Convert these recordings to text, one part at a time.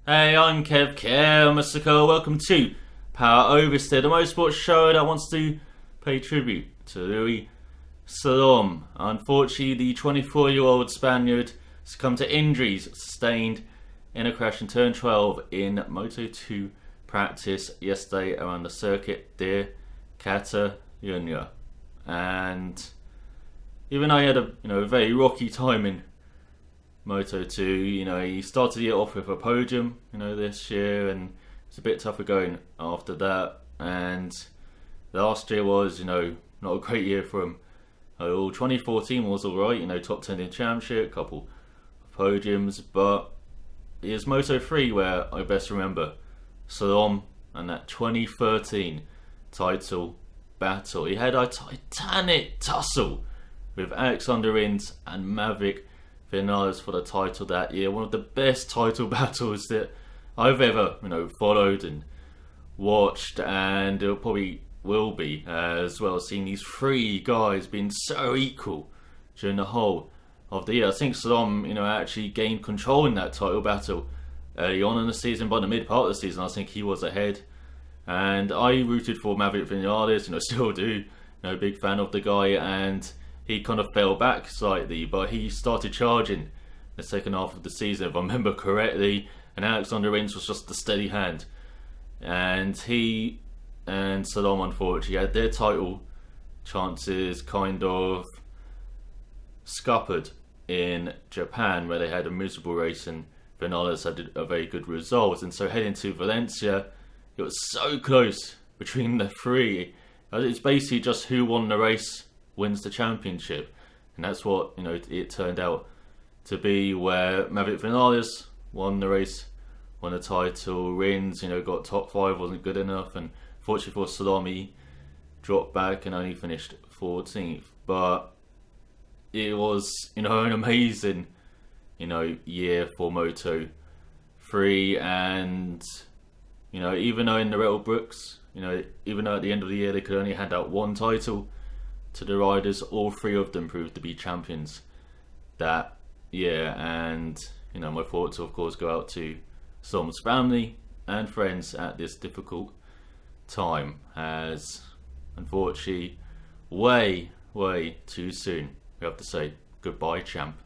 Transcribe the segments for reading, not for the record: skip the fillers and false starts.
Hey, I'm Mr. Cole. Welcome to Power Oversteer, the motorsports show that wants to pay tribute to Luis Salom. Unfortunately, the 24-year-old Spaniard succumbed to injuries sustained in a crash in turn 12 in Moto2 practice yesterday around the Circuit de Catalunya. And even though he had a very rocky time in Moto 2, he started the year off with a podium, this year, and it's a bit tougher going after that. And last year was, not a great year for him at all. 2014 was alright, top 10 in championship, couple of podiums, but it is Moto 3 where I best remember Salom and that 2013 title battle. He had a titanic tussle with Alexander Rins and Maverick Vinales for the title that year. One of the best title battles that I've ever, followed and watched, and it probably will be as well, seeing these three guys being so equal during the whole of the year. I think Salom, actually gained control in that title battle early on in the season. By the mid part of the season, I think he was ahead, and I rooted for Maverick Vinales, still do, big fan of the guy, and he kind of fell back slightly, but he started charging the second half of the season, if I remember correctly, and Alexander Rins was just a steady hand. And he and Salom, unfortunately, had their title chances kind of scuppered in Japan, where they had a miserable race and Vinales had a very good result. And so heading to Valencia, it was so close between the three. It's basically just who won the race wins the championship, and that's what it turned out to be, where Maverick Vinales won the race, won the title. Rins got top 5, wasn't good enough, and fortunately for Salom, he dropped back and only finished 14th. But it was an amazing year for Moto 3, and even though in the Red Bull Brooks, even though at the end of the year they could only hand out one title to the riders, all three of them proved to be champions that year. And my thoughts of course go out to Salom's family and friends at this difficult time, as unfortunately way too soon we have to say goodbye, champ.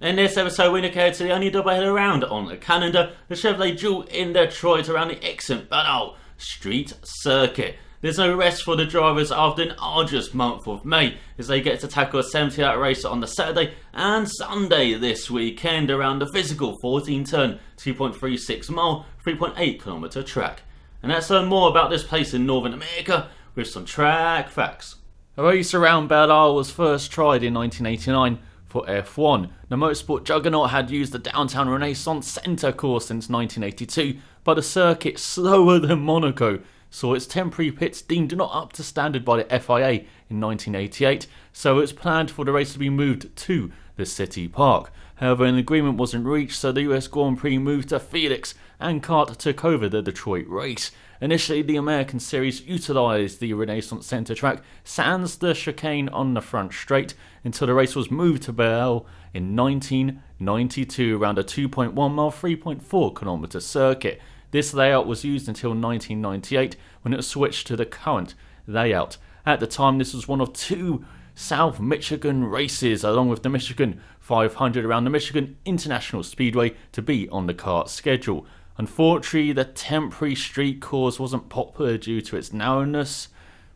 In this episode, we look ahead to the only doubleheader round on the calendar, the Chevrolet Duel in Detroit around the excellent Belle Isle Street Circuit. There's no rest for the drivers after an arduous month of May, as they get to tackle a 70-hour race on the Saturday and Sunday this weekend around the physical 14-turn, 2.36 mile, 3.8 kilometre track. And let's learn more about this place in Northern America with some track facts. A race around Belle Isle was first tried in 1989 for F1. The motorsport juggernaut had used the downtown Renaissance Centre course since 1982, but the circuit, slower than Monaco, saw its temporary pits deemed not up to standard by the FIA in 1988, so it's planned for the race to be moved to the city park. However, an agreement wasn't reached, so the US Grand Prix moved to Felix and CART took over the Detroit race. Initially, the American Series utilised the Renaissance Centre track sans the chicane on the front straight until the race was moved to Belle Isle in 1992 around a 2.1 mile, 3.4 kilometre circuit. This layout was used until 1998 when it was switched to the current layout. At the time, this was one of two South Michigan races, along with the Michigan 500 around the Michigan International Speedway, to be on the CART schedule. Unfortunately, the temporary street course wasn't popular due to its narrowness,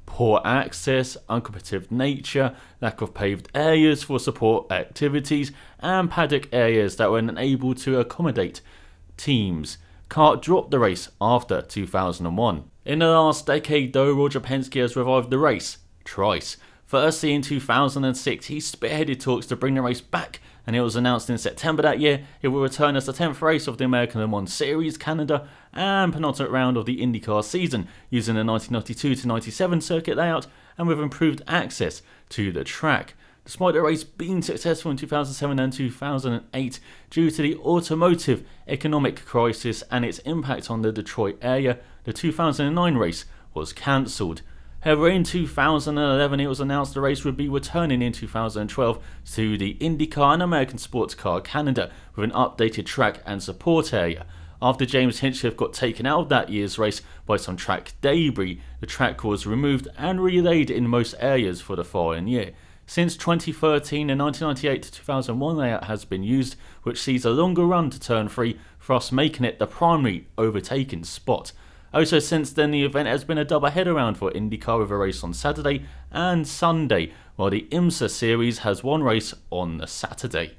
poor access, uncompetitive nature, lack of paved areas for support activities, and paddock areas that were unable to accommodate teams. CART dropped the race after 2001. In the last decade though, Roger Penske has revived the race twice. Firstly, in 2006, he spearheaded talks to bring the race back, and it was announced in September that year it will return as the 10th race of the American Le Mans Series, Canada, and penultimate round of the IndyCar season, using the 1992 to 97 circuit layout and with improved access to the track. despite the race being successful in 2007 and 2008 due to the automotive economic crisis and its impact on the Detroit area. The 2009 race was cancelled. However, in 2011 it was announced the race would be returning in 2012 to the IndyCar and American Sports Car Canada with an updated track and support area. After James Hinchcliffe got taken out of that year's race by some track debris, the track was removed and relaid in most areas for the following year. Since 2013, the 1998 to 2001 layout has been used, which sees a longer run to turn 3, thus making it the primary overtaking spot. Also since then, the event has been a doubleheader round for IndyCar with a race on Saturday and Sunday, while the IMSA series has one race on the Saturday.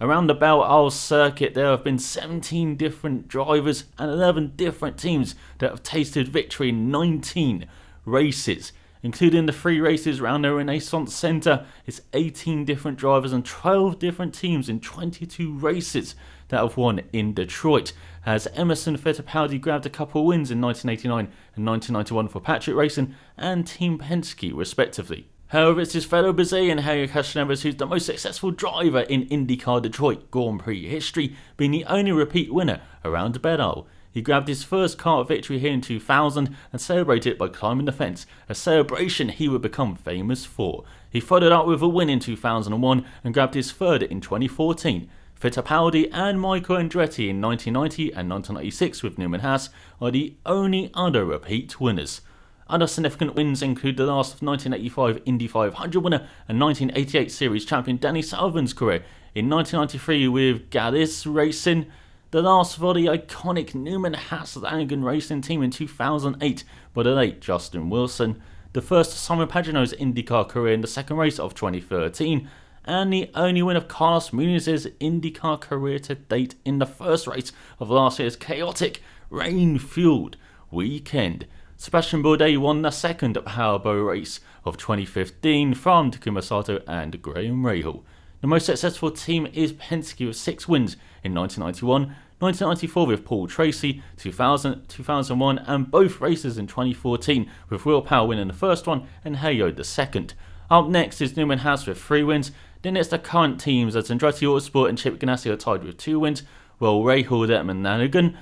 Around the Belle Isle circuit, there have been 17 different drivers and 11 different teams that have tasted victory in 19 races. Including the 3 races around the Renaissance Centre, it's 18 different drivers and 12 different teams in 22 races that have won in Detroit, as Emerson Fittipaldi grabbed a couple wins in 1989 and 1991 for Patrick Racing and Team Penske respectively. However, it's his fellow Brazilian Helio Castroneves who's the most successful driver in IndyCar Detroit Grand Prix history, being the only repeat winner around Belle Isle. He grabbed his first kart victory here in 2000 and celebrated it by climbing the fence, a celebration he would become famous for. He followed up with a win in 2001 and grabbed his third in 2014. Fittipaldi and Michael Andretti in 1990 and 1996 with Newman Haas are the only other repeat winners. Other significant wins include the last of 1985 Indy 500 winner and 1988 Series champion Danny Sullivan's career in 1993 with Gaddis Racing, the last for the iconic Newman Haas Lanigan Racing team in 2008 by the late Justin Wilson, the first of Simon Pagenaud's IndyCar career in the second race of 2013, and the only win of Carlos Muniz's IndyCar career to date in the first race of last year's chaotic, rain-fueled weekend. Sebastian Bourdais won the second Powerball race of 2015 from Takuma Sato and Graham Rahal. The most successful team is Penske with 6 wins in 1991, 1994 with Paul Tracy, 2000, 2001 and both races in 2014 with Will Power winning the first one and Helio the second. Up next is Newman Haas with 3 wins, then it's the current teams as Andretti Autosport and Chip Ganassi are tied with 2 wins, while Rahal, Detman, Lanigan,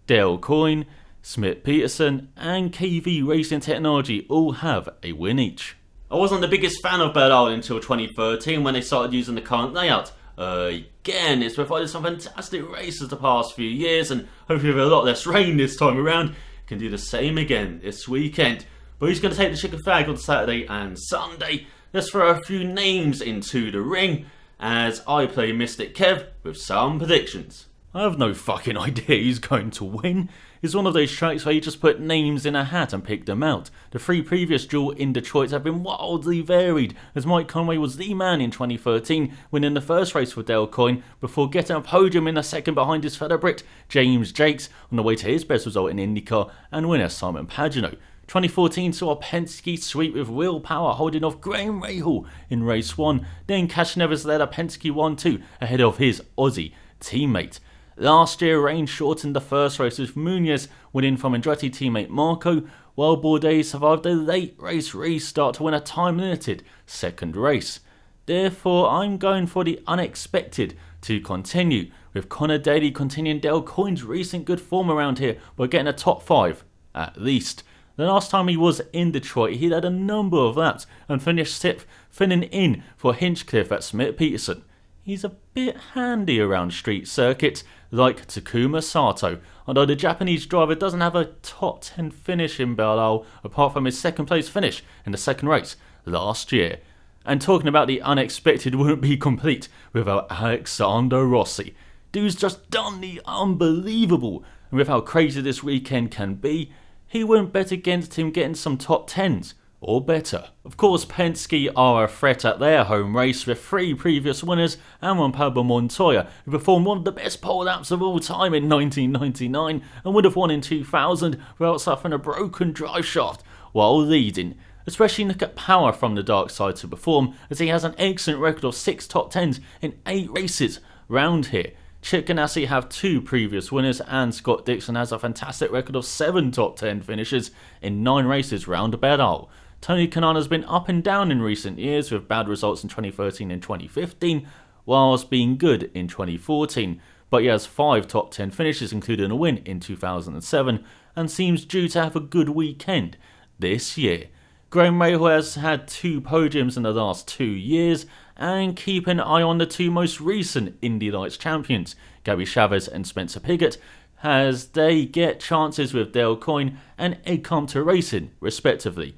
Dale Coyne, Smith Peterson and KV Racing Technology all have a win each. I wasn't the biggest fan of Belle Isle until 2013 when they started using the current layout. Again, it's provided some fantastic races the past few years and hopefully with a lot less rain this time around, can do the same again this weekend. But who's going to take the chicken flag on Saturday and Sunday? Let's throw a few names into the ring as I play Mystic Kev with some predictions. I have no fucking idea who's going to win. It's one of those tracks where you just put names in a hat and pick them out. The 3 previous duels in Detroit have been wildly varied, as Mike Conway was the man in 2013, winning the first race for Dale Coyne before getting a podium in the second behind his fellow Brit James Jakes on the way to his best result in IndyCar and winner Simon Pagenaud. 2014 saw a Penske sweep with Will Power holding off Graham Rahal in race 1, then Castroneves led a Penske 1-2 ahead of his Aussie teammate. Last year, rain shortened the first race with Munoz winning from Andretti teammate Marco, while Bourdais survived a late race restart to win a time-limited second race. Therefore, I'm going for the unexpected to continue, with Connor Daly continuing Dale Coyne's recent good form around here by getting a top 5, at least. The last time he was in Detroit, he led a number of laps and finished 6th, filling in for Hinchcliffe at Smith Peterson. He's a bit handy around street circuits, like Takuma Sato, although the Japanese driver doesn't have a top 10 finish in Belle Isle apart from his second place finish in the second race last year. And talking about the unexpected wouldn't be complete without Alexander Rossi. Dude's just done the unbelievable, and with how crazy this weekend can be, he wouldn't bet against him getting some top 10s. Or better. Of course, Penske are a threat at their home race with 3 previous winners and Juan Pablo Montoya, who performed one of the best pole laps of all time in 1999 and would have won in 2000 without suffering a broken drive shaft while leading. Especially look at Power from the dark side to perform, as he has an excellent record of 6 top 10s in 8 races round here. Chip Ganassi have 2 previous winners and Scott Dixon has a fantastic record of 7 top 10 finishes in 9 races round Belle Isle. Tony Kanaan has been up and down in recent years, with bad results in 2013 and 2015, whilst being good in 2014. But he has 5 top 10 finishes, including a win in 2007, and seems due to have a good weekend this year. Graham Rahal has had 2 podiums in the last 2 years, and keep an eye on the 2 most recent Indy Lights champions, Gabby Chavez and Spencer Pigot, as they get chances with Dale Coyne and Ed Compton Racing, respectively.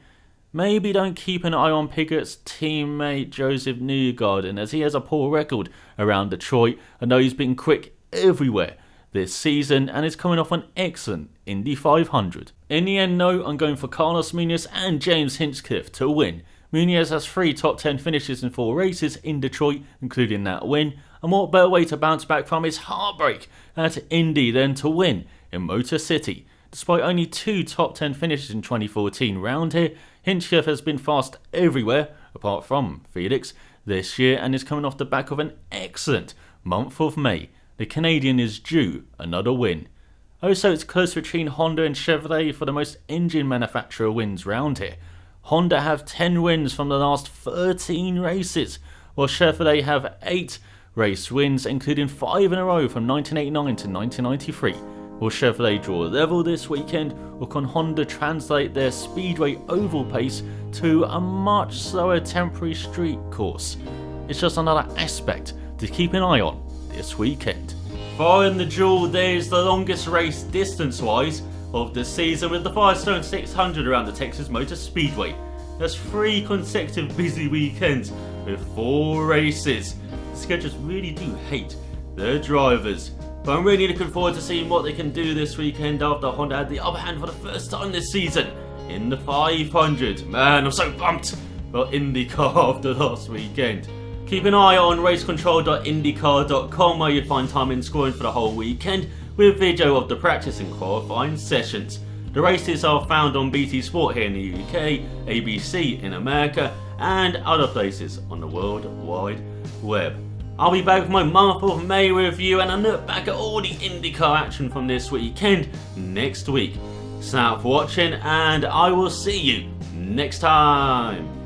Maybe don't keep an eye on Pigot's teammate Joseph Newgarden, as he has a poor record around Detroit. I know he's been quick everywhere this season and is coming off an excellent Indy 500. In the end, no, I'm going for Carlos Munoz and James Hinchcliffe to win. Munoz has 3 top 10 finishes in 4 races in Detroit, including that win, and what better way to bounce back from his heartbreak at Indy than to win in Motor City. Despite only 2 top 10 finishes in 2014 round here, Hinchcliffe has been fast everywhere, apart from Felix, this year, and is coming off the back of an excellent month of May. The Canadian is due another win. Also, it's close between Honda and Chevrolet for the most engine manufacturer wins round here. Honda have 10 wins from the last 13 races, while Chevrolet have 8 race wins, including 5 in a row from 1989 to 1993. Will Chevrolet draw level this weekend, or can Honda translate their Speedway oval pace to a much slower temporary street course? It's just another aspect to keep an eye on this weekend. Following the duel, there's the longest race distance-wise of the season, with the Firestone 600 around the Texas Motor Speedway. There's 3 consecutive busy weekends with 4 races. The schedules really do hate their drivers. But I'm really looking forward to seeing what they can do this weekend after Honda had the upper hand for the first time this season in the 500. Man, I'm so pumped about IndyCar after last weekend. Keep an eye on racecontrol.indycar.com, where you'll find time and scoring for the whole weekend, with video of the practice and qualifying sessions. The races are found on BT Sport here in the UK, ABC in America, and other places on the World Wide Web. I'll be back with my month of May review and a look back at all the IndyCar action from this weekend next week. Thanks for watching, and I will see you next time.